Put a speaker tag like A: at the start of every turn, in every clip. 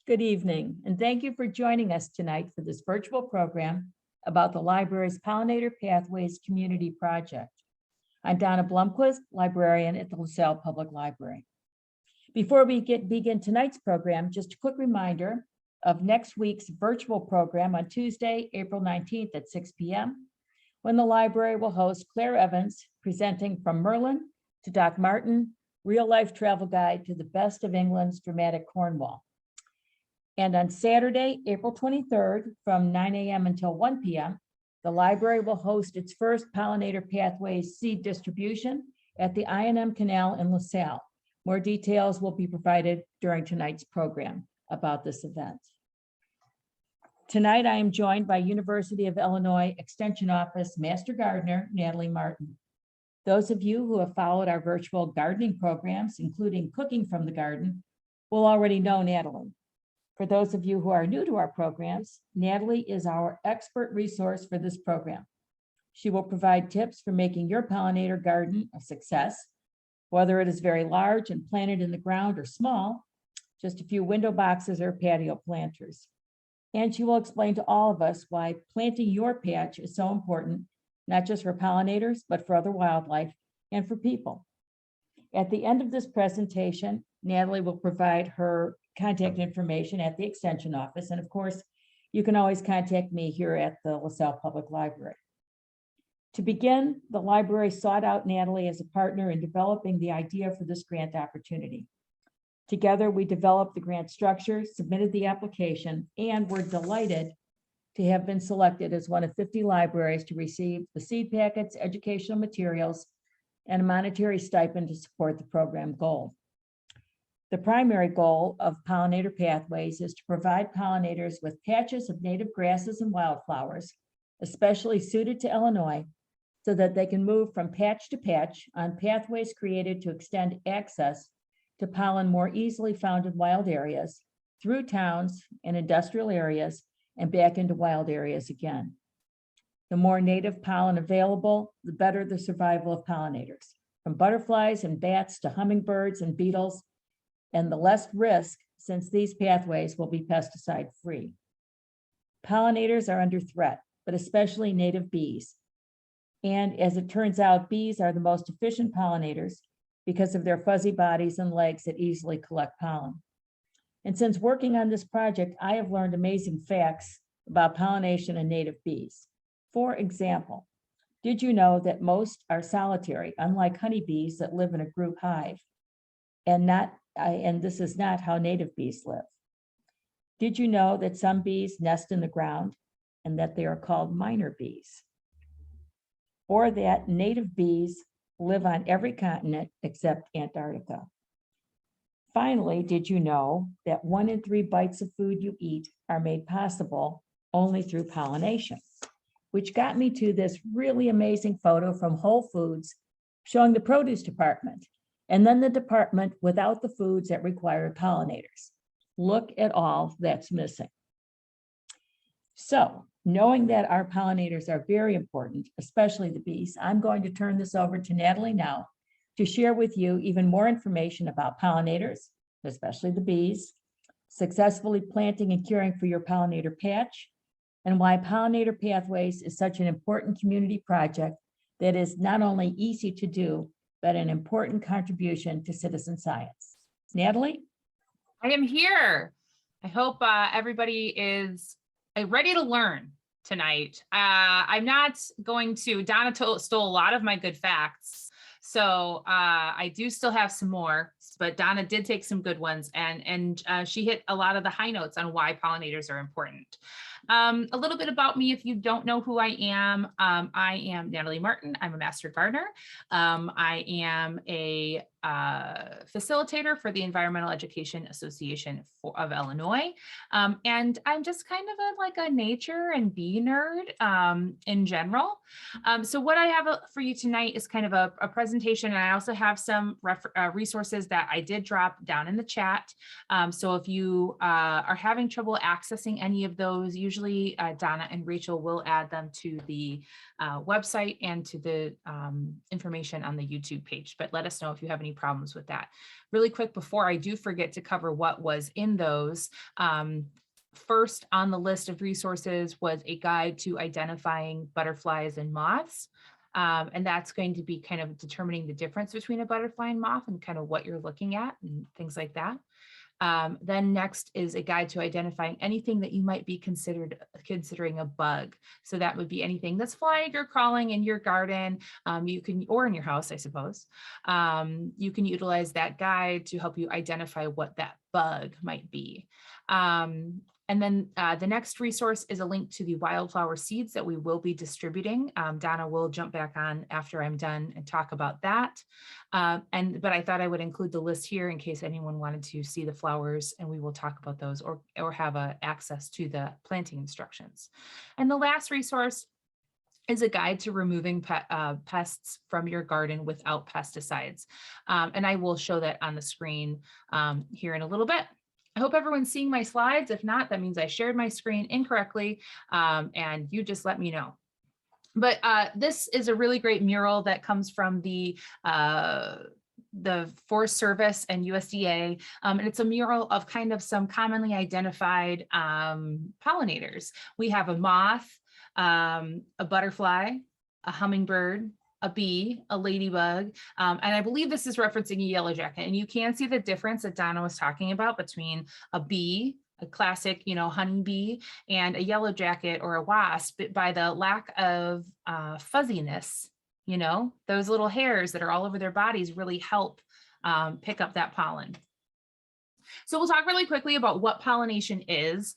A: Good evening, and thank you for joining us tonight for this virtual program about the library's Pollinator Pathways Community Project. I'm Donna Blomquist, librarian at the LaSalle Public Library. Before we begin tonight's program, just a quick reminder of next week's virtual program on Tuesday, April 19th at 6 p.m., when the library will host Claire Evans presenting From Merlin to Doc Martin, Real-Life Travel Guide to the Best of England's Dramatic Cornwall. And on Saturday, April 23rd, from 9 a.m. until 1 p.m., the library will host its first Pollinator Pathways seed distribution at the I&M Canal in LaSalle. More details will be provided during tonight's program about this event. Tonight, I am joined by University of Illinois Extension Office Master Gardener, Natalie Martin. Those of you who have followed our virtual gardening programs, including Cooking from the Garden, will already know Natalie. For those of you who are new to our programs, Natalie is our expert resource for this program. She will provide tips for making your pollinator garden a success, whether it is very large and planted in the ground or small, just a few window boxes or patio planters. And she will explain to all of us why planting your patch is so important, not just for pollinators, but for other wildlife and for people. At the end of this presentation, Natalie will provide her contact information at the Extension Office. And of course, you can always contact me here at the LaSalle Public Library. To begin, the library sought out Natalie as a partner in developing the idea for this grant opportunity. Together, we developed the grant structure, submitted the application, and were delighted to have been selected as one of 50 libraries to receive the seed packets, educational materials, and a monetary stipend to support the program goal. The primary goal of Pollinator Pathways is to provide pollinators with patches of native grasses and wildflowers, especially suited to Illinois, so that they can move from patch to patch on pathways created to extend access to pollen more easily found in wild areas, through towns and industrial areas, and back into wild areas again. The more native pollen available, the better the survival of pollinators, from butterflies and bats to hummingbirds and beetles, and the less risk since these pathways will be pesticide-free. Pollinators are under threat, but especially native bees. And as it turns out, bees are the most efficient pollinators because of their fuzzy bodies and legs that easily collect pollen. And since working on this project, I have learned amazing facts about pollination and native bees. For example, did you know that most are solitary, unlike honeybees that live in a group hive? And this is not how native bees live. Did you know that some bees nest in the ground and that they are called minor bees? Or that native bees live on every continent except Antarctica? Finally, did you know that 1 in 3 bites of food you eat are made possible only through pollination? Which got me to this really amazing photo from Whole Foods showing the produce department, and then the department without the foods that require pollinators. Look at all that's missing. So, knowing that our pollinators are very important, especially the bees, I'm going to turn this over to Natalie now to share with you even more information about pollinators, especially the bees, successfully planting and caring for your pollinator patch, and why Pollinator Pathways is such an important community project that is not only easy to do, but an important contribution to citizen science. Natalie?
B: I am here. I hope everybody is ready to learn tonight. I'm not going to, Donna stole a lot of my good facts. So I do still have some more, but Donna did take some good ones, and she hit a lot of the high notes on why pollinators are important. A little bit about me, if you don't know who I am Natalie Martin. I'm a master gardener. I am a facilitator for the Environmental Education Association of Illinois. And I'm just kind of like a nature and bee nerd in general. So what I have for you tonight is kind of a presentation, and I also have some resources that I did drop down in the chat. So if you are having trouble accessing any of those, usually usually Donna and Rachel will add them to the website and to the information on the YouTube page, but let us know if you have any problems with that. Really quick, before I do forget to cover what was in those, first on the list of resources was a guide to identifying butterflies and moths. And that's going to be kind of determining the difference between a butterfly and moth and kind of what you're looking at and things like that. Then next is a guide to identifying anything that you might be considering a bug. So that would be anything that's flying or crawling in your garden, or in your house, I suppose. You can utilize that guide to help you identify what that bug might be. And then the next resource is a link to the wildflower seeds that we will be distributing. Donna will jump back on after I'm done and talk about that. But I thought I would include the list here in case anyone wanted to see the flowers, and we will talk about those or have access to the planting instructions. And the last resource is a guide to removing pests from your garden without pesticides. And I will show that on the screen here in a little bit. I hope everyone's seeing my slides. If not, that means I shared my screen incorrectly, and you just let me know. But this is a really great mural that comes from the Forest Service and USDA, and it's a mural of kind of some commonly identified pollinators. We have a moth, a butterfly, a hummingbird, a bee, a ladybug, and I believe this is referencing a yellow jacket. And you can see the difference that Donna was talking about between a bee, a classic, honeybee, and a yellow jacket or a wasp by the lack of fuzziness. Those little hairs that are all over their bodies really help pick up that pollen. So we'll talk really quickly about what pollination is.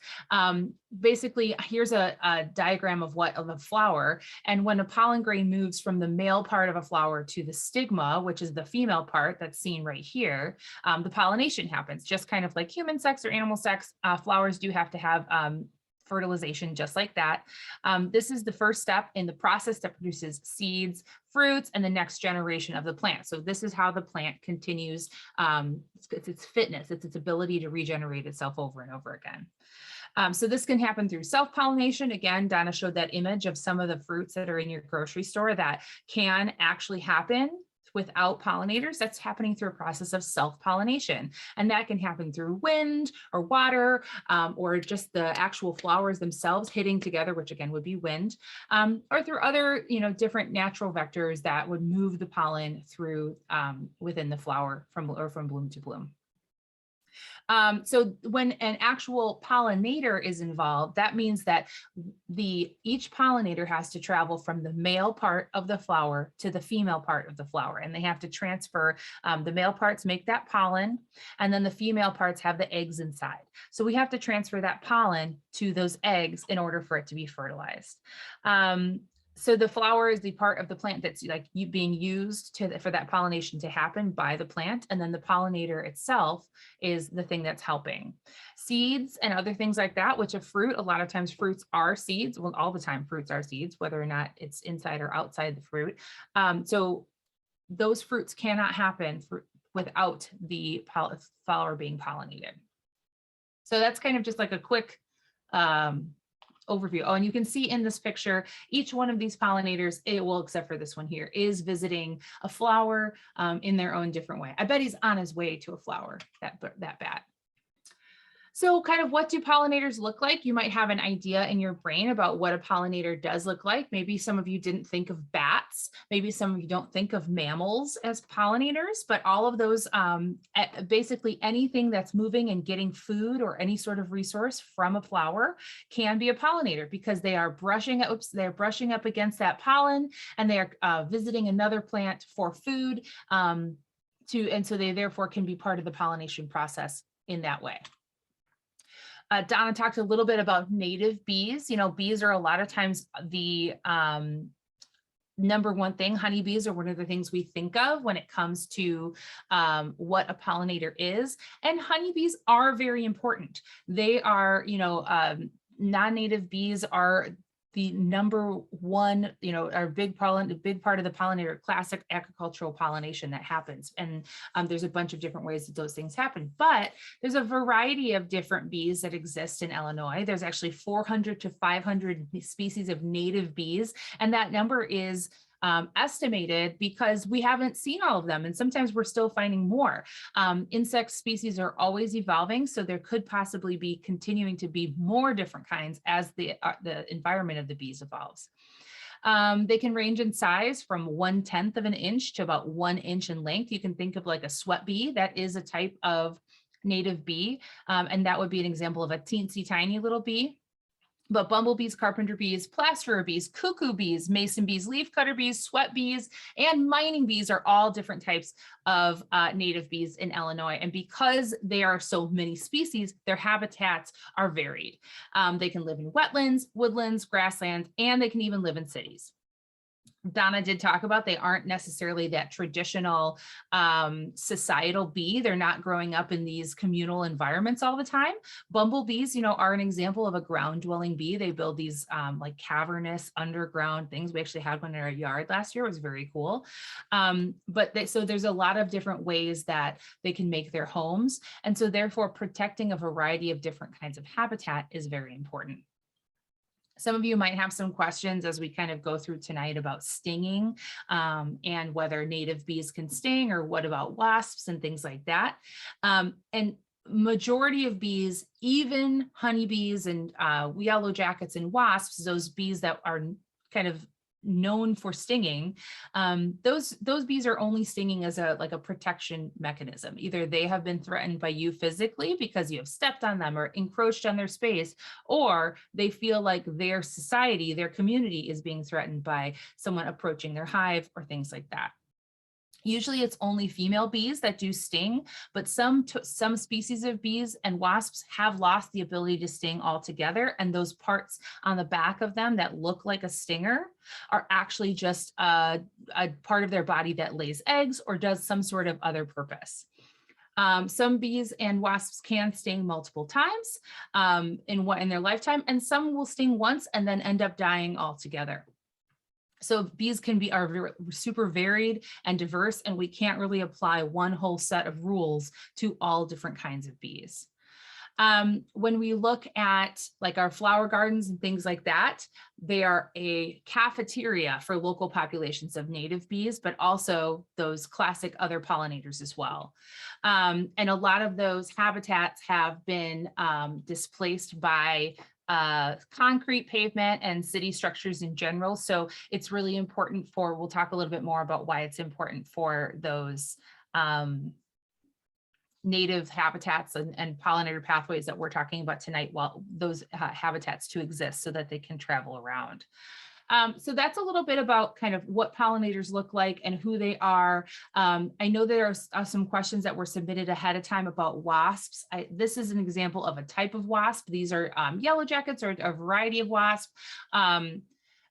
B: Basically, here's a diagram of a flower. And when a pollen grain moves from the male part of a flower to the stigma, which is the female part that's seen right here, the pollination happens. Just kind of like human sex or animal sex, flowers do have to have fertilization just like that. This is the first step in the process that produces seeds, fruits, and the next generation of the plant. So this is how the plant continues its fitness, its ability to regenerate itself over and over again. So this can happen through self-pollination. Again, Donna showed that image of some of the fruits that are in your grocery store that can actually happen without pollinators. That's happening through a process of self-pollination. And that can happen through wind or water, or just the actual flowers themselves hitting together, which again would be wind, or through other, different natural vectors that would move the pollen through within the flower from bloom to bloom. So when an actual pollinator is involved, that means that each pollinator has to travel from the male part of the flower to the female part of the flower, and they have to transfer, the male parts make that pollen, and then the female parts have the eggs inside. So we have to transfer that pollen to those eggs in order for it to be fertilized. So the flower is the part of the plant that's being used for that pollination to happen by the plant. And then the pollinator itself is the thing that's helping. Seeds and other things like that, which a fruit, a lot of times fruits are seeds. Well, all the time fruits are seeds, whether or not it's inside or outside the fruit. So those fruits cannot happen without the flower being pollinated. So that's kind of just like a quick overview. Oh, and you can see in this picture, each one of these pollinators, except for this one here, is visiting a flower in their own different way. I bet he's on his way to a flower, that bat. So kind of what do pollinators look like? You might have an idea in your brain about what a pollinator does look like. Maybe some of you didn't think of bats. Maybe some of you don't think of mammals as pollinators, but all of those, basically anything that's moving and getting food or any sort of resource from a flower can be a pollinator, because they are brushing up against that pollen, and they are visiting another plant for food, and so they therefore can be part of the pollination process in that way. Donna talked a little bit about native bees. Bees are a lot of times the number one thing. Honeybees are one of the things we think of when it comes to what a pollinator is. And honeybees are very important. They are, non-native bees are the number one, our big part of the pollinator, classic agricultural pollination that happens. And there's a bunch of different ways that those things happen, but there's a variety of different bees that exist in Illinois. There's actually 400 to 500 species of native bees. And that number is estimated because we haven't seen all of them. And sometimes we're still finding more. Insect species are always evolving. So there could possibly be continuing to be more different kinds as the environment of the bees evolves. They can range in size from 1/10 of an inch to about 1 inch in length. You can think of like a sweat bee. That is a type of native bee. And that would be an example of a teensy tiny little bee. But bumblebees, carpenter bees, plasterer bees, cuckoo bees, mason bees, leafcutter bees, sweat bees, and mining bees are all different types of native bees in Illinois. And because there are so many species, their habitats are varied. They can live in wetlands, woodlands, grasslands, and they can even live in cities. Donna did talk about they aren't necessarily that traditional societal bee. They're not growing up in these communal environments all the time. Bumblebees, are an example of a ground dwelling bee. They build these like cavernous underground things. We actually had one in our yard last year. It was very cool. So there's a lot of different ways that they can make their homes. And so therefore protecting a variety of different kinds of habitat is very important. Some of you might have some questions as we kind of go through tonight about stinging and whether native bees can sting, or what about wasps and things like that. And majority of bees, even honeybees and yellow jackets and wasps, those bees that are kind of known for stinging, those bees are only stinging as a protection mechanism. Either they have been threatened by you physically because you have stepped on them or encroached on their space, or they feel like their society, their community is being threatened by someone approaching their hive or things like that. Usually it's only female bees that do sting, but some species of bees and wasps have lost the ability to sting altogether. And those parts on the back of them that look like a stinger are actually just a part of their body that lays eggs or does some sort of other purpose. Some bees and wasps can sting multiple times in their lifetime, and some will sting once and then end up dying altogether. So bees are super varied and diverse, and we can't really apply one whole set of rules to all different kinds of bees. When we look at like our flower gardens and things like that, they are a cafeteria for local populations of native bees, but also those classic other pollinators as well. And a lot of those habitats have been displaced by concrete pavement and city structures in general. So it's really important we'll talk a little bit more about why it's important for those native habitats and pollinator pathways that we're talking about tonight, those habitats to exist so that they can travel around. So that's a little bit about kind of what pollinators look like and who they are. I know there are some questions that were submitted ahead of time about wasps. This is an example of a type of wasp. These are yellow jackets or a variety of wasp.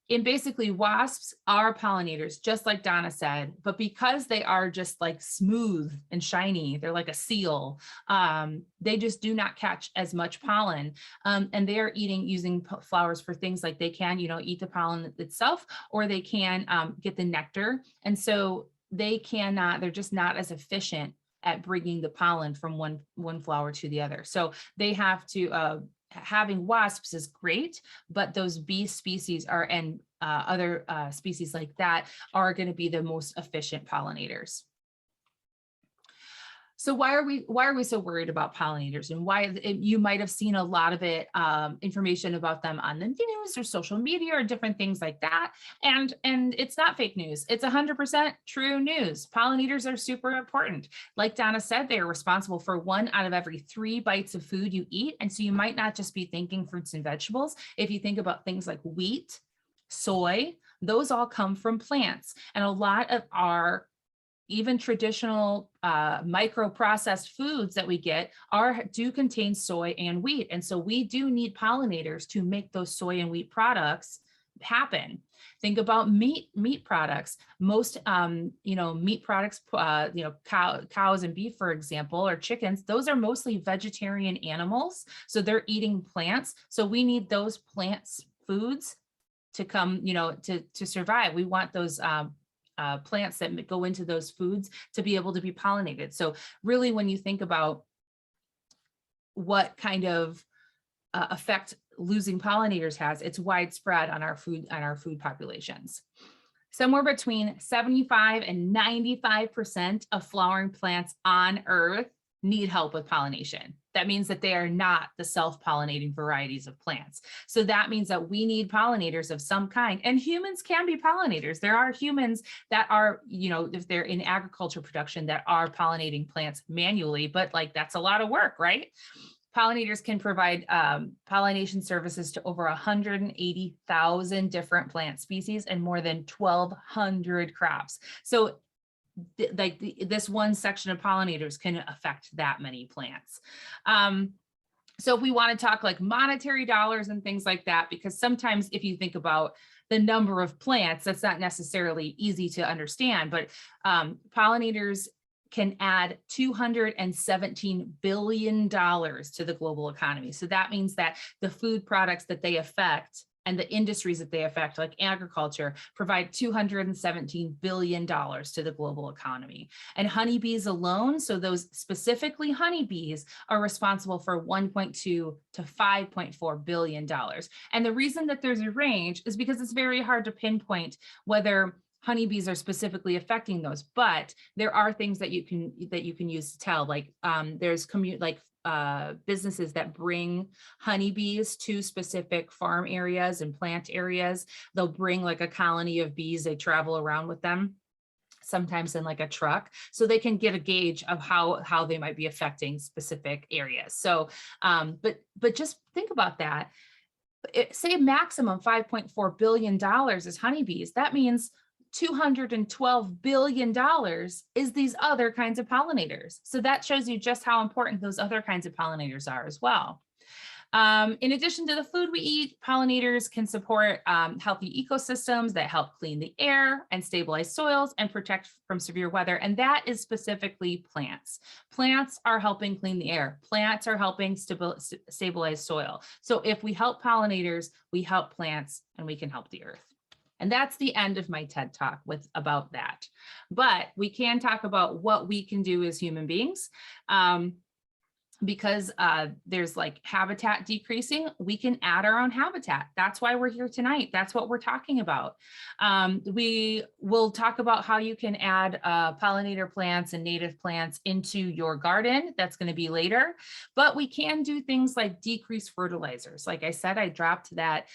B: And basically wasps are pollinators, just like Donna said, but because they are just like smooth and shiny, they're like a seal, they just do not catch as much pollen. And they are using flowers for things like they can, eat the pollen itself, or they can get the nectar. And so they're just not as efficient at bringing the pollen from one flower to the other. So they have to, having wasps is great, but those bee species and other species like that are going to be the most efficient pollinators. So why are we so worried about pollinators, and why you might have seen a lot of it, information about them on the news or social media or different things like that. And it's not fake news. It's 100% true news. Pollinators are super important. Like Donna said, they are responsible for 1 out of every 3 bites of food you eat. And so you might not just be thinking fruits and vegetables. If you think about things like wheat, soy, those all come from plants. And a lot of our even traditional micro-processed foods that we get do contain soy and wheat. And so we do need pollinators to make those soy and wheat products happen. Think about meat products. Most meat products, cows and beef, for example, or chickens, those are mostly vegetarian animals. So they're eating plants. So we need those plants foods to come, you know, to survive. We want those plants that go into those foods to be able to be pollinated. So really, when you think about what kind of effect losing pollinators has, it's widespread on our food populations. Somewhere between 75 and 95% of flowering plants on Earth need help with pollination. That means that they are not the self-pollinating varieties of plants. So that means that we need pollinators of some kind, and humans can be pollinators. There are humans that are, you know, if they're in agriculture production, that are pollinating plants manually, but like that's a lot of work, right? Pollinators can provide pollination services to over 180,000 different plant species and more than 1,200 crops. So this one section of pollinators can affect that many plants. So if we want to talk like monetary dollars and things like that, because sometimes if you think about the number of plants, that's not necessarily easy to understand, but pollinators can add $217 billion to the global economy. So that means that the food products that they affect and the industries that they affect, like agriculture, provide $217 billion to the global economy. And honeybees alone, so those specifically honeybees, are responsible for $1.2 to $5.4 billion. And the reason that there's a range is because it's very hard to pinpoint whether honeybees are specifically affecting those, but there are things that you can use to tell. Like there's businesses that bring honeybees to specific farm areas and plant areas. They'll bring like a colony of bees. They travel around with them, sometimes in like a truck, so they can get a gauge of how they might be affecting specific areas. So, but just think about that. Say maximum $5.4 billion is honeybees. That means $212 billion is these other kinds of pollinators. So that shows you just how important those other kinds of pollinators are as well. In addition to the food we eat, pollinators can support healthy ecosystems that help clean the air and stabilize soils and protect from severe weather. And that is specifically plants. Plants are helping clean the air. Plants are helping stabilize soil. So if we help pollinators, we help plants, and we can help the earth. And that's the end of my TED Talk about that. But we can talk about what we can do as human beings. Because there's like habitat decreasing, we can add our own habitat. That's why we're here tonight. That's what we're talking about. We will talk about how you can add pollinator plants and native plants into your garden. That's going to be later. But we can do things like decrease fertilizers. Like I said, I dropped that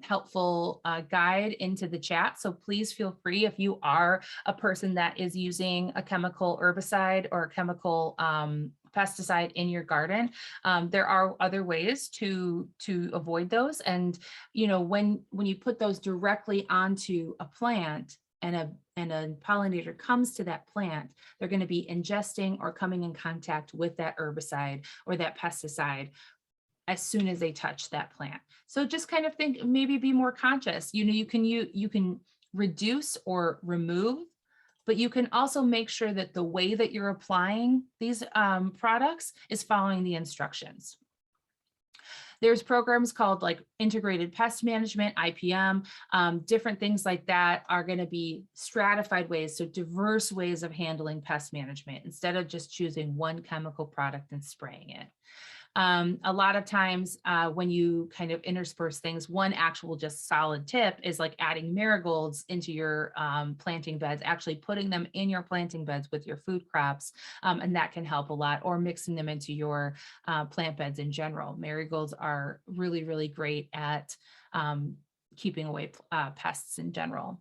B: helpful guide into the chat. So please feel free, if you are a person that is using a chemical herbicide or a chemical pesticide in your garden, there are other ways to avoid those. And you know, when you put those directly onto a plant and a pollinator comes to that plant, they're going to be ingesting or coming in contact with that herbicide or that pesticide as soon as they touch that plant. So just kind of think, maybe be more conscious. You know, you can reduce or remove, but you can also make sure that the way that you're applying these products is following the instructions. There's programs called like integrated pest management, IPM, different things like that are going to be stratified ways, so diverse ways of handling pest management instead of just choosing one chemical product and spraying it. A lot of times when you kind of intersperse things, one actual just solid tip is like adding marigolds into your planting beds, actually putting them in your planting beds with your food crops, and that can help a lot, or mixing them into your plant beds in general. Marigolds are really, really great at keeping away pests in general.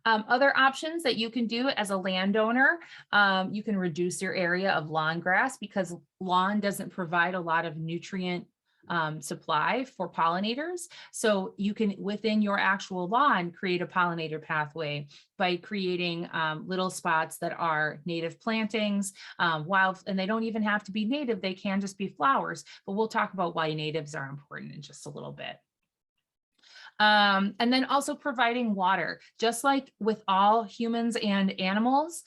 B: Other options that you can do as a landowner, you can reduce your area of lawn grass, because lawn doesn't provide a lot of nutrient supply for pollinators. So you can, within your actual lawn, create a pollinator pathway by creating little spots that are native plantings, and they don't even have to be native, they can just be flowers, but we'll talk about why natives are important in just a little bit. And then also providing water, just like with all humans and animals,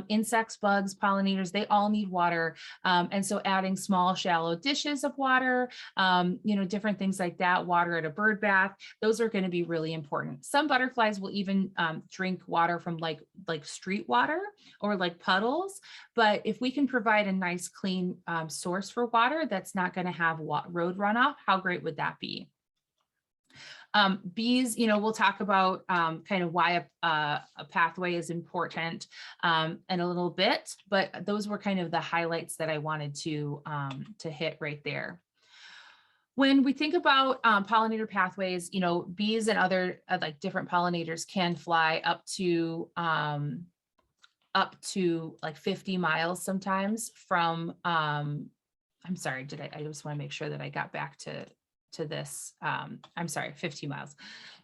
B: insects, bugs, pollinators, they all need water. And so adding small, shallow dishes of water, different things like that, water at a bird bath, those are going to be really important. Some butterflies will even drink water from like street water or like puddles. But if we can provide a nice, clean source for water that's not going to have road runoff, how great would that be? Bees, we'll talk about kind of why a pathway is important in a little bit, but those were kind of the highlights that I wanted to hit right there. When we think about pollinator pathways, bees and other like different pollinators can fly up to like 50 miles sometimes from, I'm sorry, I just want to make sure that I got back to this. I'm sorry, 50 miles.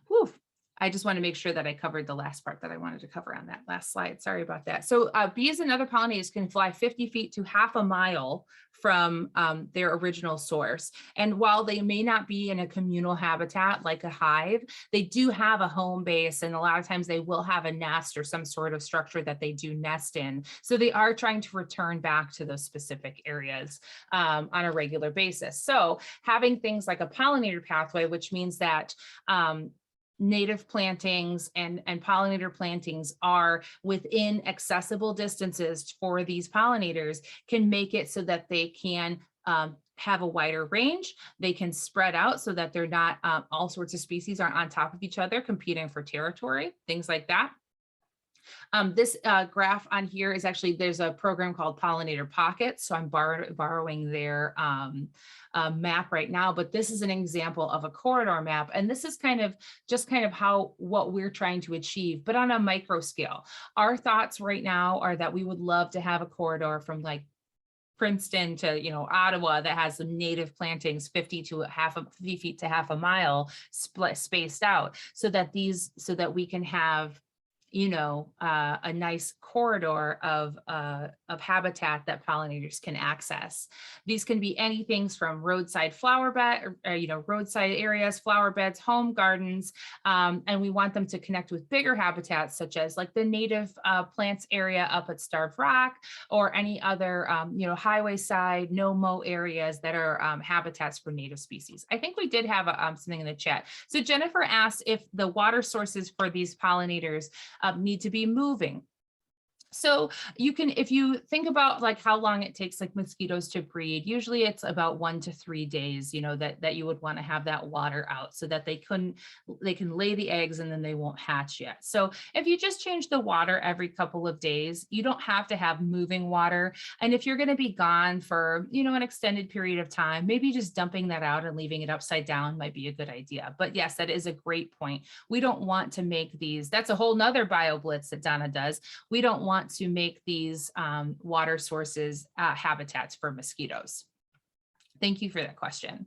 B: Whew. I just want to make sure that I covered the last part that I wanted to cover on that last slide. Sorry about that. So bees and other pollinators can fly 50 feet to half a mile from their original source. And while they may not be in a communal habitat like a hive, they do have a home base. And a lot of times they will have a nest or some sort of structure that they do nest in. So they are trying to return back to those specific areas on a regular basis. So having things like a pollinator pathway, which means that native plantings and pollinator plantings are within accessible distances for these pollinators, can make it so that they can have a wider range. They can spread out so that they're not all sorts of species aren't on top of each other competing for territory, things like that. This graph on here is actually, there's a program called Pollinator Pockets. So I'm borrowing their map right now, but this is an example of a corridor map. And this is kind of what we're trying to achieve, but on a micro scale. Our thoughts right now are that we would love to have a corridor from like Princeton to Ottawa that has some native plantings 50 feet to half a mile spaced out, so that we can have a nice corridor of habitat that pollinators can access. These can be anything from roadside flower bed, roadside areas, flower beds, home gardens, and we want them to connect with bigger habitats such as like the native plants area up at Starved Rock, or any other highway side, no-mow areas that are habitats for native species. I think we did have something in the chat. So Jennifer asked if the water sources for these pollinators need to be moving. So you can, if you think about like how long it takes like mosquitoes to breed, usually it's about 1 to 3 days, that you would want to have that water out so that they can lay the eggs and then they won't hatch yet. So if you just change the water every couple of days, you don't have to have moving water. And if you're going to be gone for, an extended period of time, maybe just dumping that out and leaving it upside down might be a good idea. But yes, that is a great point. We don't want to make these, that's a whole nother bio blitz that Donna does. We don't want to make these water sources habitats for mosquitoes. Thank you for that question.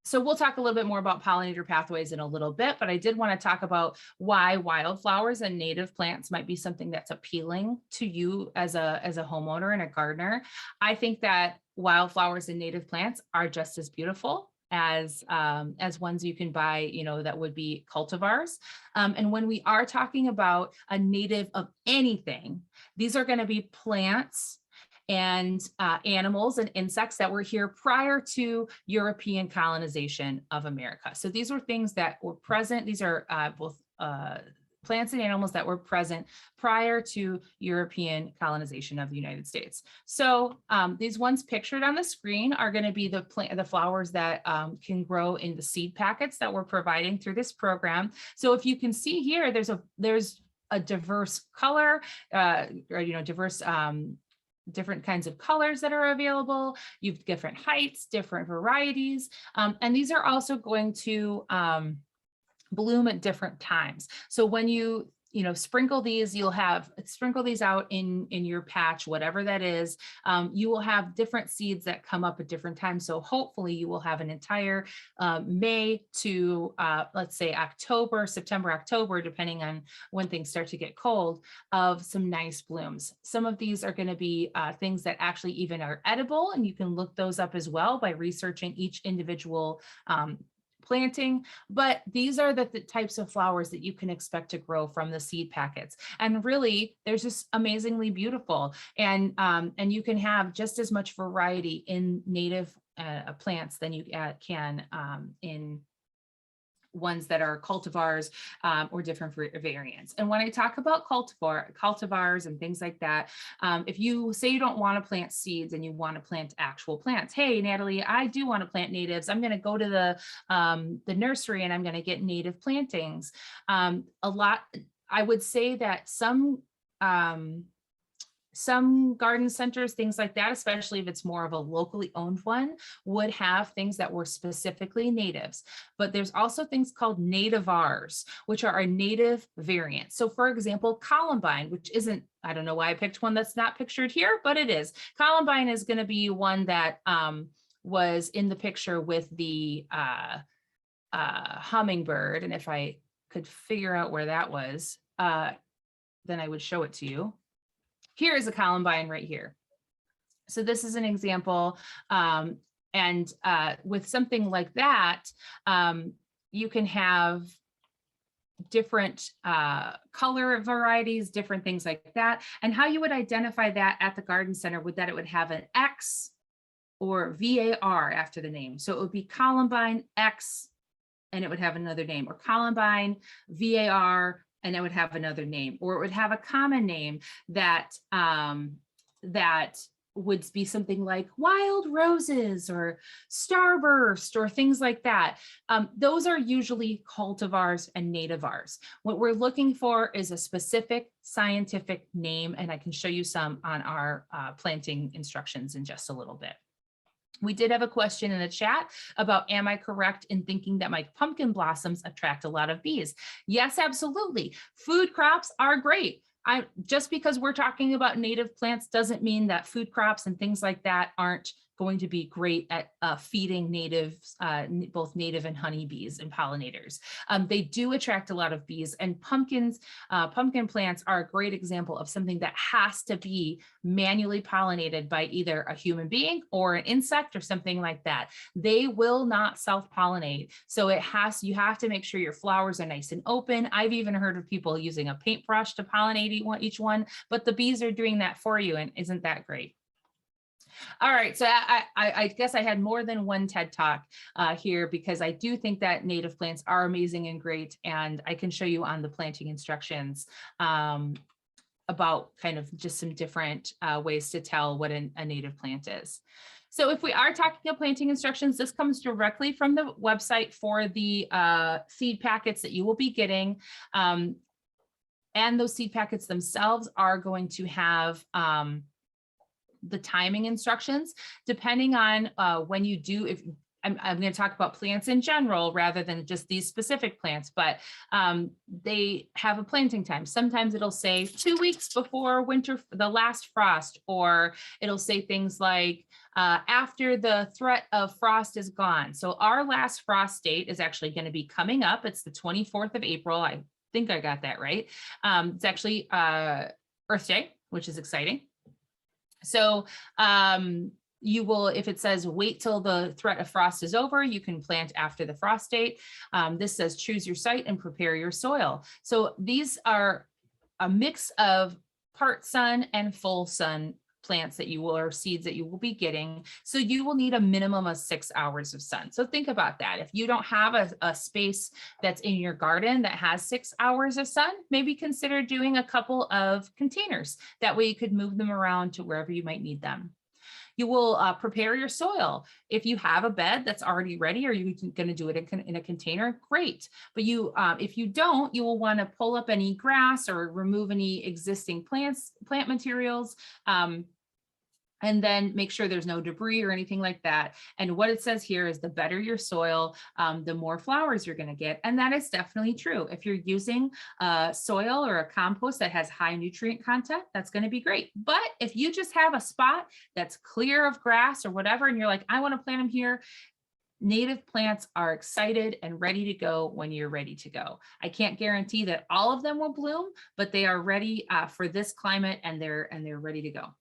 B: So we'll talk a little bit more about pollinator pathways in a little bit, but I did want to talk about why wildflowers and native plants might be something that's appealing to you as a homeowner and a gardener. I think that wildflowers and native plants are just as beautiful as ones you can buy, that would be cultivars. And when we are talking about a native of anything, these are going to be plants and animals and insects that were here prior to European colonization of America. So these were things that were present. These are both plants and animals that were present prior to European colonization of the United States. So these ones pictured on the screen are going to be the flowers that can grow in the seed packets that we're providing through this program. So if you can see here, there's a diverse color, diverse different kinds of colors that are available. You've different heights, different varieties, and these are also going to bloom at different times. So when you sprinkle these, sprinkle these out in your patch, whatever that is, you will have different seeds that come up at different times. So hopefully you will have an entire May to let's say September, October, depending on when things start to get cold, of some nice blooms. Some of these are going to be things that actually even are edible, and you can look those up as well by researching each individual planting, but these are the types of flowers that you can expect to grow from the seed packets. And really, they're just amazingly beautiful. And you can have just as much variety in native plants than you can in ones that are cultivars or different variants. And when I talk about cultivars and things like that, if you say you don't want to plant seeds and you want to plant actual plants, hey, Natalie, I do want to plant natives. I'm going to go to the nursery and I'm going to get native plantings. I would say that some garden centers, things like that, especially if it's more of a locally owned one, would have things that were specifically natives. But there's also things called nativars, which are a native variant. So for example, columbine, which isn't, I don't know why I picked one that's not pictured here, but it is. Columbine is going to be one that was in the picture with the hummingbird. And if I could figure out where that was, then I would show it to you. Here is a columbine right here. So this is an example. And with something like that, you can have different color varieties, different things like that. And how you would identify that at the garden center would that it would have an X or VAR after the name. So it would be Columbine X and it would have another name, or Columbine VAR and it would have another name, or it would have a common name that that would be something like wild roses or starburst or things like that. Those are usually cultivars and nativars. What we're looking for is a specific scientific name, and I can show you some on our planting instructions in just a little bit. We did have a question in the chat about, am I correct in thinking that my pumpkin blossoms attract a lot of bees? Yes, absolutely. Food crops are great. Just because we're talking about native plants doesn't mean that food crops and things like that aren't going to be great at feeding natives, both native and honeybees and pollinators. They do attract a lot of bees, and pumpkin plants are a great example of something that has to be manually pollinated by either a human being or an insect or something like that. They will not self-pollinate. So you have to make sure your flowers are nice and open. I've even heard of people using a paintbrush to pollinate each one, but the bees are doing that for you. And isn't that great? All right, so I guess I had more than one TED Talk here, because I do think that native plants are amazing and great, and I can show you on the planting instructions about kind of just some different ways to tell what a native plant is. So if we are talking about planting instructions, this comes directly from the website for the seed packets that you will be getting. And those seed packets themselves are going to have the timing instructions, depending on when you do, if I'm going to talk about plants in general rather than just these specific plants, but they have a planting time. Sometimes it'll say 2 weeks before the last frost, or it'll say things like after the threat of frost is gone. So our last frost date is actually going to be coming up. It's the 24th of April. I think I got that right. It's actually Earth Day, which is exciting. So you will, if it says wait till the threat of frost is over, you can plant after the frost date. This says choose your site and prepare your soil. So these are a mix of part sun and full sun plants that you will, or seeds that you will be getting. So you will need a minimum of 6 hours of sun. So think about that. If you don't have a space that's in your garden that has 6 hours of sun, maybe consider doing a couple of containers. That way you could move them around to wherever you might need them. You will prepare your soil. If you have a bed that's already ready, or you're going to do it in a container, great. But if you don't, you will want to pull up any grass or remove any existing plant materials. And then make sure there's no debris or anything like that. And what it says here is the better your soil, the more flowers you're going to get. And that is definitely true. If you're using soil or a compost that has high nutrient content, that's going to be great. But if you just have a spot that's clear of grass or whatever, and you're like, I want to plant them here, native plants are excited and ready to go when you're ready to go. I can't guarantee that all of them will bloom, but they are ready for this climate, and they're ready to go.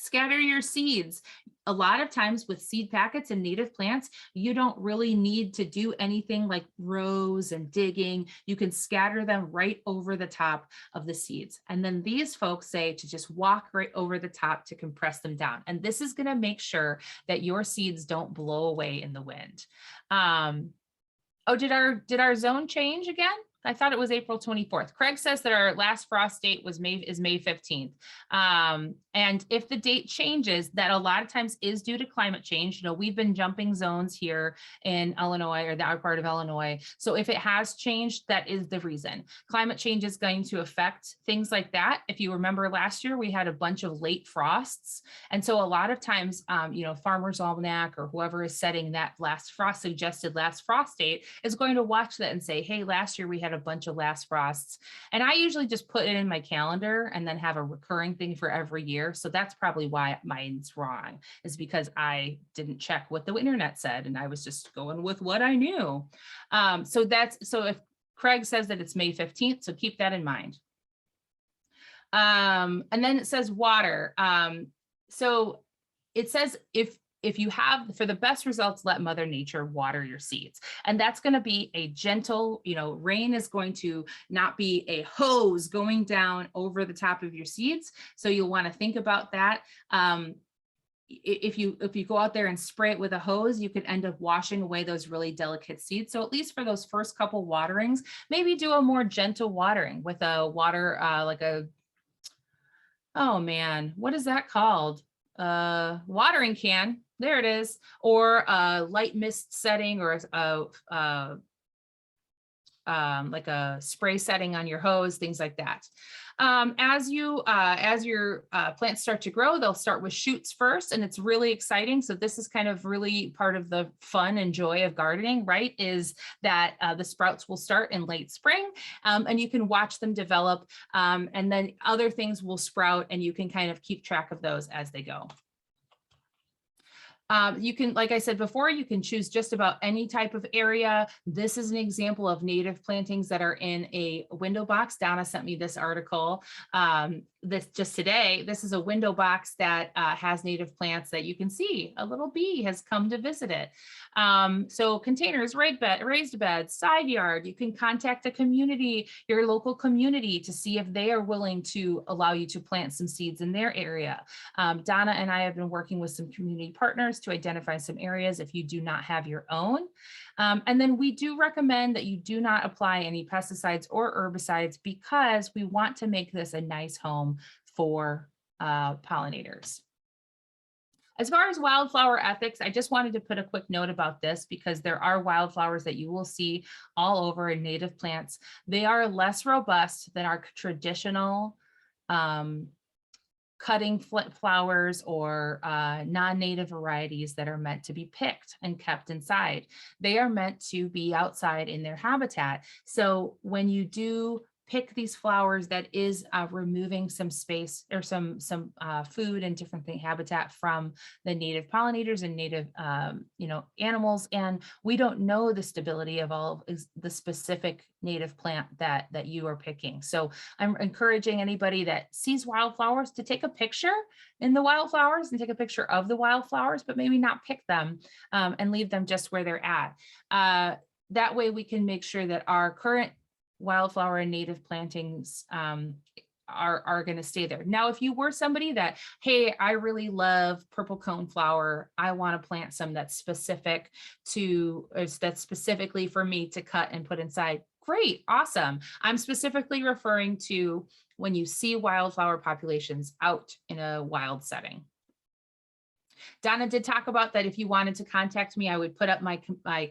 B: Scatter your seeds. A lot of times with seed packets and native plants, you don't really need to do anything like rows and digging. You can scatter them right over the top of the seeds. And then these folks say to just walk right over the top to compress them down. And this is going to make sure that your seeds don't blow away in the wind. Oh, did our zone change again? I thought it was April 24th. Craig says that our last frost date was May 15th. And if the date changes, that a lot of times is due to climate change. You know, we've been jumping zones here in Illinois, or our part of Illinois. So if it has changed, that is the reason. Climate change is going to affect things like that. If you remember last year, we had a bunch of late frosts. And so a lot of times, you know, Farmer's Almanac or whoever is setting that suggested last frost date is going to watch that and say, hey, last year we had a bunch of last frosts. And I usually just put it in my calendar and then have a recurring thing for every year. So that's probably why mine's wrong, is because I didn't check what the internet said and I was just going with what I knew. So if Craig says that it's May 15th, so keep that in mind. And then it says water. So it says if you have, for the best results, let Mother Nature water your seeds. And that's going to be a gentle, you know, rain is going to not be a hose going down over the top of your seeds. So you'll want to think about that. If you go out there and spray it with a hose, you could end up washing away those really delicate seeds. So at least for those first couple waterings, maybe do a more gentle watering with a water, oh man, what is that called? Watering can. There it is, or a light mist setting, or like a spray setting on your hose, things like that. As your plants start to grow, they'll start with shoots first, and it's really exciting. So this is kind of really part of the fun and joy of gardening, right? Is that the sprouts will start in late spring, and you can watch them develop, and then other things will sprout, and you can kind of keep track of those as they go. You can, like I said before, you can choose just about any type of area. This is an example of native plantings that are in a window box. Donna sent me this article this just today. This is a window box that has native plants that you can see. A little bee has come to visit it. So containers, raised beds, side yard. You can contact a community, your local community, to see if they are willing to allow you to plant some seeds in their area. Donna and I have been working with some community partners to identify some areas if you do not have your own. And then we do recommend that you do not apply any pesticides or herbicides, because we want to make this a nice home for pollinators. As far as wildflower ethics, I just wanted to put a quick note about this, because there are wildflowers that you will see all over in native plants. They are less robust than our traditional cutting flowers or non-native varieties that are meant to be picked and kept inside. They are meant to be outside in their habitat. So when you do pick these flowers, that is removing some space or some food and different habitat from the native pollinators and native animals. And we don't know the stability of all of the specific native plant that you are picking. So I'm encouraging anybody that sees wildflowers to take a picture in the wildflowers and take a picture of the wildflowers, but maybe not pick them and leave them just where they're at. That way we can make sure that our current wildflower and native plantings are going to stay there. Now, if you were somebody that, hey, I really love purple cone flower, I want to plant some that's specific to, or that's specifically for me to cut and put inside, great, awesome. I'm specifically referring to when you see wildflower populations out in a wild setting. Donna did talk about that if you wanted to contact me, I would put up my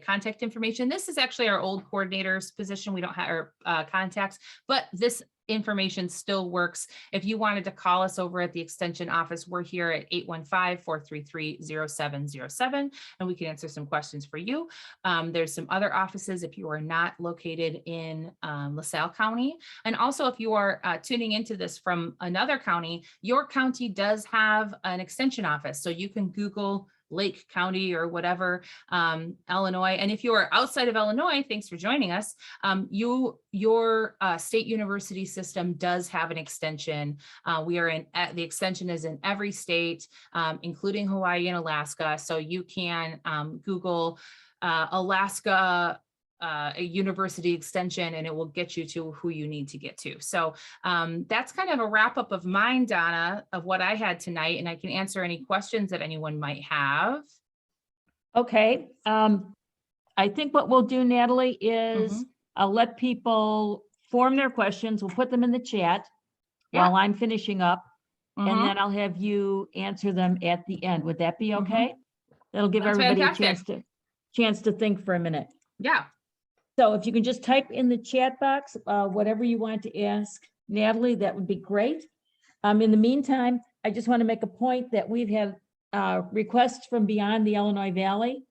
B: contact information. This is actually our old coordinator's position. We don't have our contacts, but this information still works. If you wanted to call us over at the extension office, we're here at 815-433-0707, and we can answer some questions for you. There's some other offices if you are not located in LaSalle County. And also, if you are tuning into this from another county, your county does have an extension office. So you can Google Lake County or whatever, Illinois. And if you are outside of Illinois, thanks for joining us. Your state university system does have an extension. The extension is in every state, including Hawaii and Alaska. So you can Google Alaska a university extension, and it will get you to who you need to get to. So that's kind of a wrap up of mine, Donna, of what I had tonight, and I can answer any questions that anyone might have.
A: Okay. I think what we'll do, Natalie, is
B: Mhm.
A: I'll let people form their questions. We'll put them in the chat while I'm finishing up, and
B: Mhm.
A: then I'll have you answer them at the end. Would that be okay? That'll give
B: That's
A: everybody
B: fantastic.
A: a chance to think for a minute.
B: Yeah.
A: So if you can just type in the chat box, whatever you want to ask Natalie, that would be great. In the meantime, I just want to make a point that we've had requests from beyond the Illinois Valley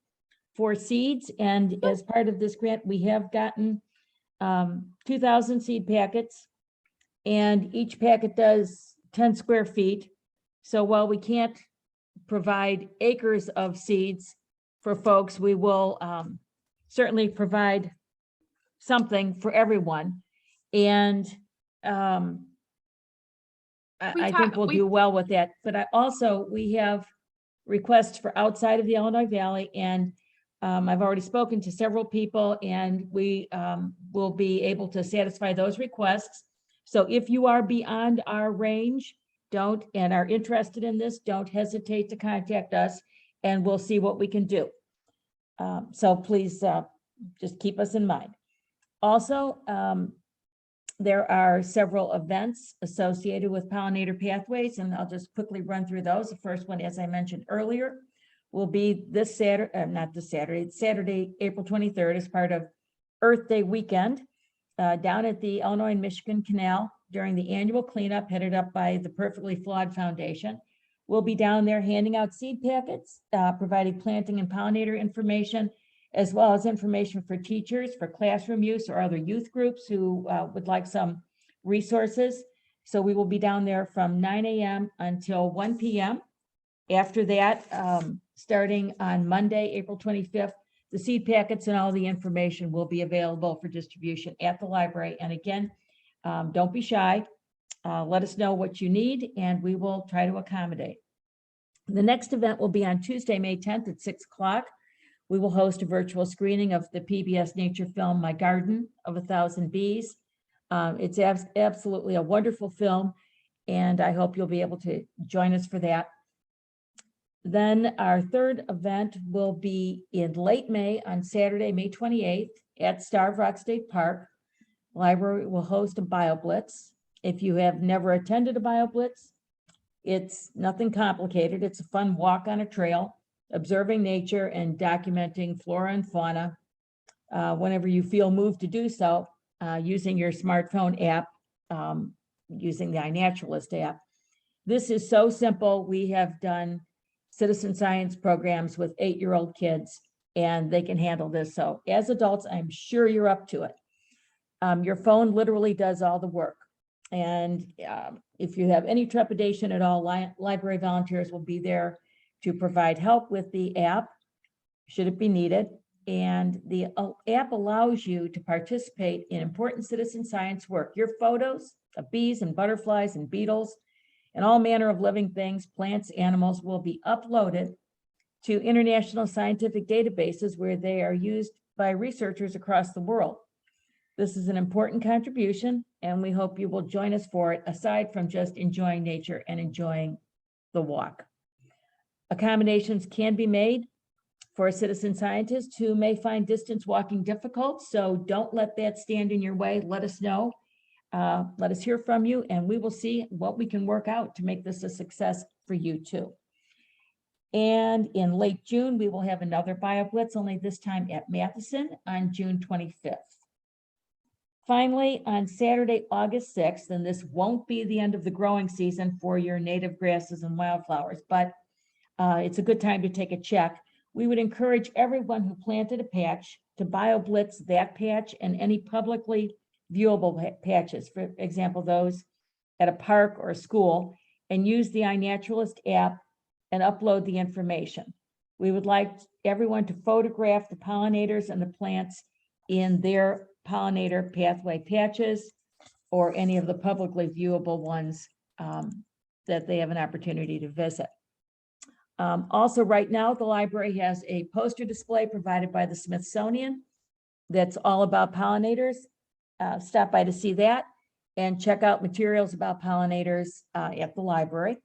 A: for seeds. And as part of this grant, we have gotten 2,000 seed packets, and each packet does 10 square feet. So while we can't provide acres of seeds for folks, we will certainly provide something for everyone. And I think we'll do well with that. But we have requests for outside of the Illinois Valley, and I've already spoken to several people, and we will be able to satisfy those requests. So if you are beyond our range, and are interested in this, don't hesitate to contact us, and we'll see what we can do. So please just keep us in mind. Also, there are several events associated with pollinator pathways, and I'll just quickly run through those. The first one, as I mentioned earlier, will be this Saturday, not this Saturday, it's Saturday, April 23rd, as part of Earth Day weekend down at the Illinois and Michigan Canal during the annual cleanup headed up by the Perfectly Flawed Foundation. We'll be down there handing out seed packets, providing planting and pollinator information, as well as information for teachers, for classroom use, or other youth groups who would like some resources. So we will be down there from 9 a.m. until 1 p.m. After that, starting on Monday, April 25th, the seed packets and all the information will be available for distribution at the library. And again, don't be shy. Let us know what you need, and we will try to accommodate. The next event will be on Tuesday, May 10th at 6 o'clock. We will host a virtual screening of the PBS nature film, My Garden of 1,000 Bees. It's absolutely a wonderful film, and I hope you'll be able to join us for that. Then our third event will be in late May on Saturday, May 28th at Starved Rock State Park. Library will host a BioBlitz. If you have never attended a BioBlitz, it's nothing complicated. It's a fun walk on a trail, observing nature and documenting flora and fauna whenever you feel moved to do so, using your smartphone app, using the iNaturalist app. This is so simple. We have done citizen science programs with 8-year-old kids, and they can handle this. So as adults, I'm sure you're up to it. Your phone literally does all the work. And if you have any trepidation at all, library volunteers will be there to provide help with the app, should it be needed. And the app allows you to participate in important citizen science work. Your photos of bees and butterflies and beetles and all manner of living things, plants, animals, will be uploaded to international scientific databases where they are used by researchers across the world. This is an important contribution, and we hope you will join us for it, aside from just enjoying nature and enjoying the walk. Accommodations can be made for citizen scientists who may find distance walking difficult, so don't let that stand in your way. Let us know. Let us hear from you, and we will see what we can work out to make this a success for you too. And in late June, we will have another BioBlitz, only this time at Matheson on June 25th. Finally, on Saturday, August 6th, and this won't be the end of the growing season for your native grasses and wildflowers, but it's a good time to take a check. We would encourage everyone who planted a patch to BioBlitz that patch and any publicly viewable patches, for example, those at a park or a school, and use the iNaturalist app and upload the information. We would like everyone to photograph the pollinators and the plants in their pollinator pathway patches or any of the publicly viewable ones that they have an opportunity to visit. Also, right now, the library has a poster display provided by the Smithsonian that's all about pollinators. Stop by to see that and check out materials about pollinators at the library.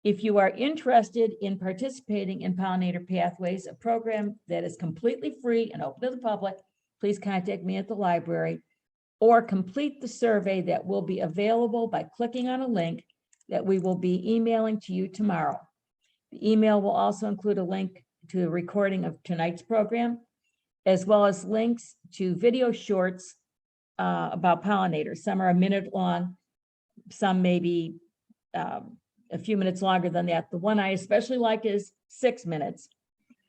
A: If you are interested in participating in Pollinator Pathways, a program that is completely free and open to the public, please contact me at the library or complete the survey that will be available by clicking on a link that we will be emailing to you tomorrow. The email will also include a link to a recording of tonight's program, as well as links to video shorts about pollinators. Some are a minute long, some maybe a few minutes longer than that. The one I especially like is 6 minutes,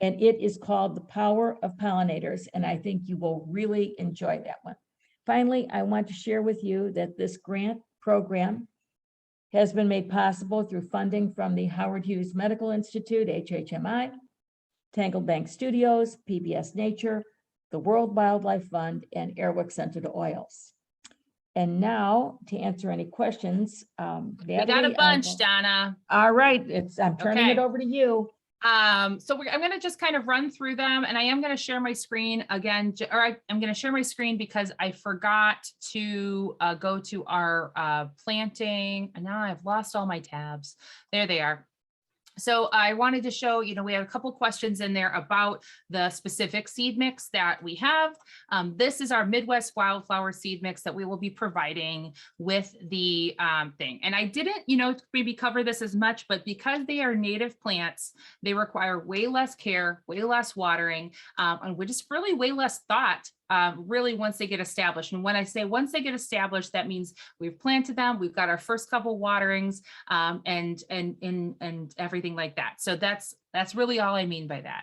A: and it is called The Power of Pollinators, and I think you will really enjoy that one. Finally, I want to share with you that this grant program has been made possible through funding from the Howard Hughes Medical Institute, HHMI, Tangled Bank Studios, PBS Nature, the World Wildlife Fund, and Airwick Scented Oils. And now, to answer any questions,
B: We got
A: Natalie,
B: a bunch, Donna.
A: all right, I'm turning it
B: Okay.
A: over to you.
B: I'm going to just kind of run through them, and I am going to share my screen again, I'm going to share my screen because I forgot to go to our planting, and now I've lost all my tabs. There they are. So I wanted to show, we have a couple questions in there about the specific seed mix that we have. This is our Midwest Wildflower seed mix that we will be providing with the thing. And I didn't, maybe cover this as much, but because they are native plants, they require way less care, way less watering, and just really way less thought. Really once they get established. And when I say once they get established, that means we've planted them, we've got our first couple waterings, and everything like that. So that's really all I mean by that.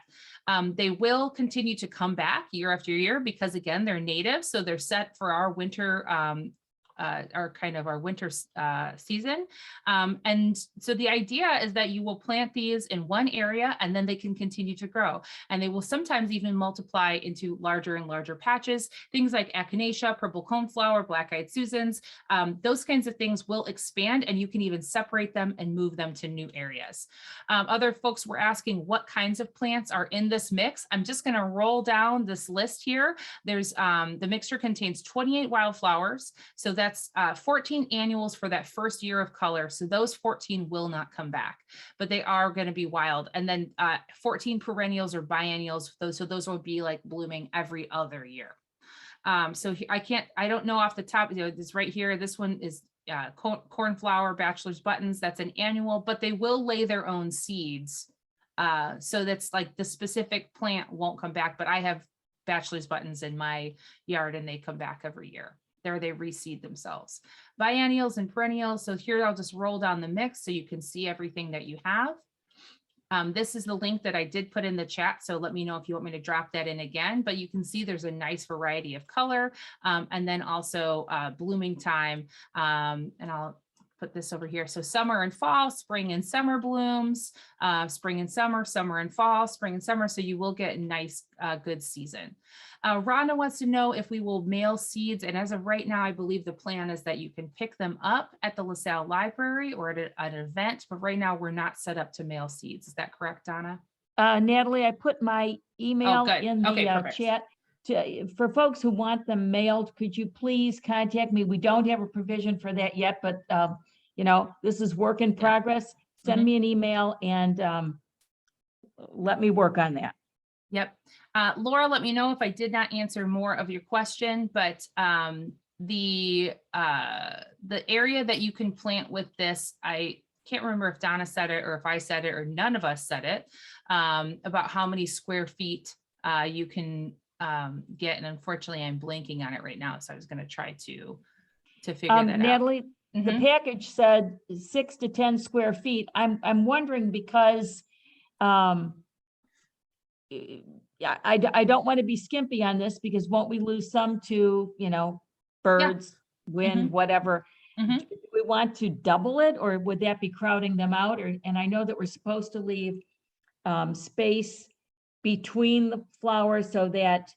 B: They will continue to come back year after year because again, they're native. So they're set for our winter, our winter season. And so the idea is that you will plant these in one area and then they can continue to grow. And they will sometimes even multiply into larger and larger patches. Things like echinacea, purple coneflower, black-eyed Susans, those kinds of things will expand and you can even separate them and move them to new areas. Other folks were asking what kinds of plants are in this mix. I'm just going to roll down this list here. There's the mixture contains 28 wildflowers. So that's 14 annuals for that first year of color. So those 14 will not come back, but they are going to be wild. And then 14 perennials or biennials. Those will be like blooming every other year. So I don't know off the top, this right here, this one is cornflower, bachelor's buttons. That's an annual, but they will lay their own seeds. So that's like the specific plant won't come back, but I have bachelor's buttons in my yard and they come back every year. There they reseed themselves. Biennials and perennials. So here I'll just roll down the mix so you can see everything that you have. This is the link that I did put in the chat. So let me know if you want me to drop that in again, but you can see there's a nice variety of color and then also blooming time. And I'll put this over here. So summer and fall, spring and summer blooms, spring and summer, summer and fall, spring and summer. So you will get a nice, good season. Rhonda wants to know if we will mail seeds. And as of right now, I believe the plan is that you can pick them up at the LaSalle Library or at an event, but right now we're not set up to mail seeds. Is that correct, Donna?
A: Natalie, I put my email in the chat. For folks who want them mailed, could you please contact me? We don't have a provision for that yet, but this is work in progress. Send me an email and let me work on that.
B: Yep. Laura, let me know if I did not answer more of your question, but the area that you can plant with this, I can't remember if Donna said it or if I said it or none of us said it, about how many square feet you can get. And unfortunately, I'm blanking on it right now. So I was going to try to figure that out.
A: Natalie, the package said 6 to 10 square feet. I'm wondering because I don't want to be skimpy on this because won't we lose some to, birds, wind, whatever. Do we want to double it or would that be crowding them out? And I know that we're supposed to leave space between the flowers so that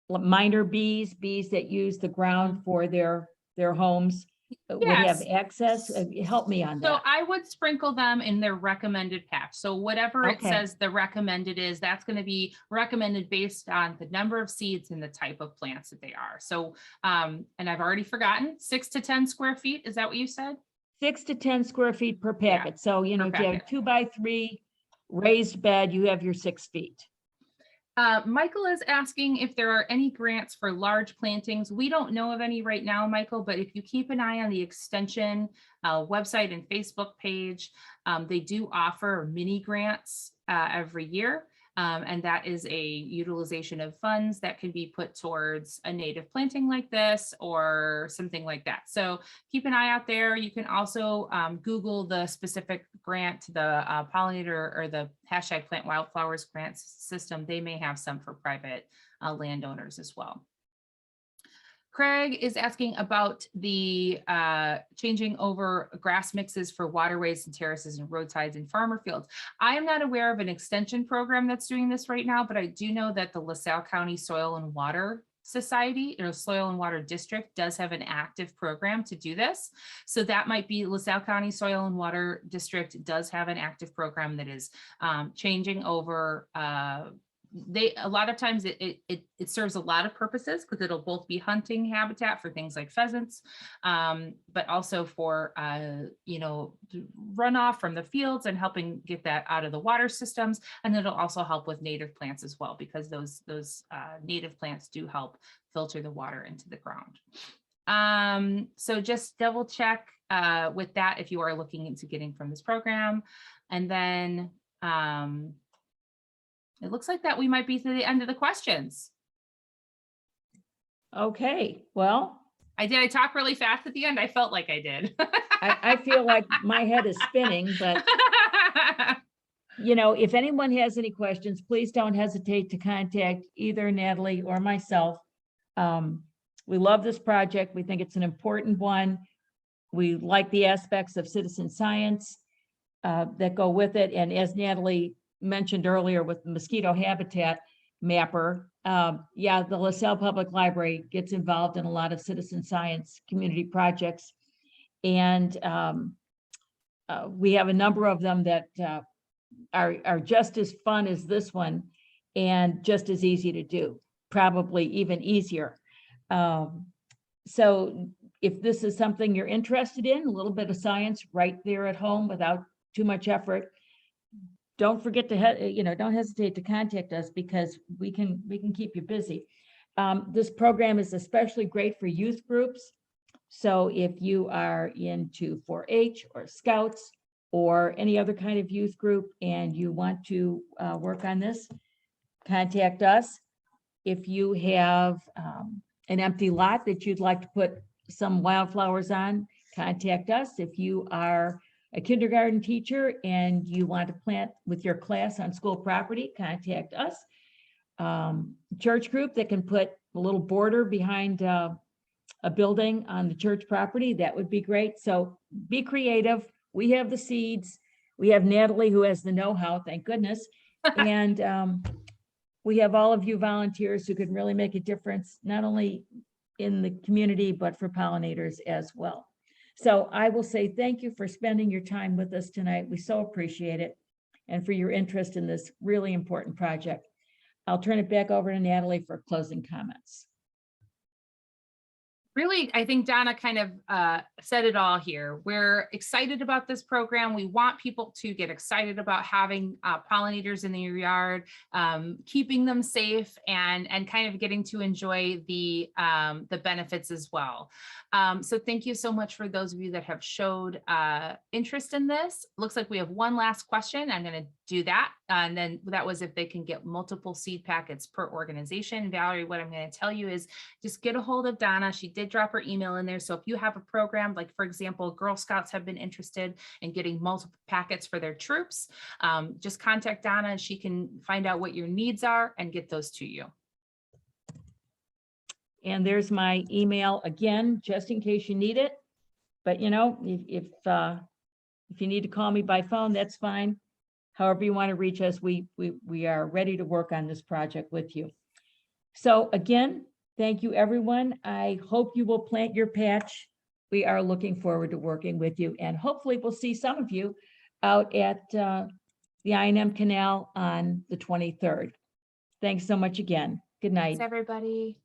A: minor bees that use the ground for their homes would have
B: Yes.
A: access? Help me on
B: So
A: that.
B: I would sprinkle them in their recommended patch. So whatever it
A: Okay.
B: says the recommended is, that's going to be recommended based on the number of seeds and the type of plants that they are. So, and I've already forgotten, 6 to 10 square feet. Is that what you said?
A: 6 to 10 square feet per
B: Yeah,
A: packet. So, you know,
B: per
A: if you have a
B: packet.
A: 2x3 raised bed, you have your 6 feet.
B: Michael is asking if there are any grants for large plantings. We don't know of any right now, Michael, but if you keep an eye on the extension website and Facebook page, they do offer mini grants every year. And that is a utilization of funds that can be put towards a native planting like this or something like that. So keep an eye out there. You can also Google the specific grant, the pollinator or the hashtag plant wildflowers grants system. They may have some for private landowners as well. Craig is asking about the changing over grass mixes for waterways and terraces and roadsides and farmer fields. I am not aware of an extension program that's doing this right now, but I do know that the LaSalle County Soil and Water Society or Soil and Water District does have an active program to do this. So that might be LaSalle County Soil and Water District does have an active program that is changing over a lot of times it serves a lot of purposes because it'll both be hunting habitat for things like pheasants, but also for you know, runoff from the fields and helping get that out of the water systems. And it'll also help with native plants as well, because those native plants do help filter the water into the ground. So just double check with that if you are looking into getting from this program. And then it looks like that we might be to the end of the questions.
A: Okay, well,
B: I talk really fast at the end? I felt like I did.
A: I feel like my head is spinning, but you know, if anyone has any questions, please don't hesitate to contact either Natalie or myself. We love this project. We think it's an important one. We like the aspects of citizen science that go with it. And as Natalie mentioned earlier with the mosquito habitat mapper, yeah, the LaSalle Public Library gets involved in a lot of citizen science community projects. And we have a number of them that are just as fun as this one and just as easy to do, probably even easier. So if this is something you're interested in, a little bit of science right there at home without too much effort, don't forget to, you know, don't hesitate to contact us because we can keep you busy. This program is especially great for youth groups. So if you are into 4-H or Scouts or any other kind of youth group and you want to work on this, contact us. If you have an empty lot that you'd like to put some wildflowers on, contact us. If you are a kindergarten teacher and you want to plant with your class on school property, contact us. Church group that can put a little border behind a building on the church property, that would be great. So be creative. We have the seeds. We have Natalie who has the know-how, thank goodness. And we have all of you volunteers who can really make a difference, not only in the community, but for pollinators as well. So I will say thank you for spending your time with us tonight. We so appreciate it, and for your interest in this really important project. I'll turn it back over to Natalie for closing comments.
B: Really, I think Donna kind of said it all here. We're excited about this program. We want people to get excited about having pollinators in their yard, keeping them safe, and kind of getting to enjoy the benefits as well. So thank you so much for those of you that have showed interest in this. Looks like we have one last question. I'm going to do that. And then that was if they can get multiple seed packets per organization. Valerie, what I'm going to tell you is just get a hold of Donna. She did drop her email in there. So if you have a program, like for example, Girl Scouts have been interested in getting multiple packets for their troops, just contact Donna and she can find out what your needs are and get those to you.
A: And there's my email again, just in case you need it. But you know, if you need to call me by phone, that's fine. however you want to reach us, we are ready to work on this project with you. So again, thank you, everyone. I hope you will plant your patch. We are looking forward to working with you, and hopefully we'll see some of you out at the I&M Canal on the 23rd. Thanks so much again. Good night.
B: Thanks, everybody.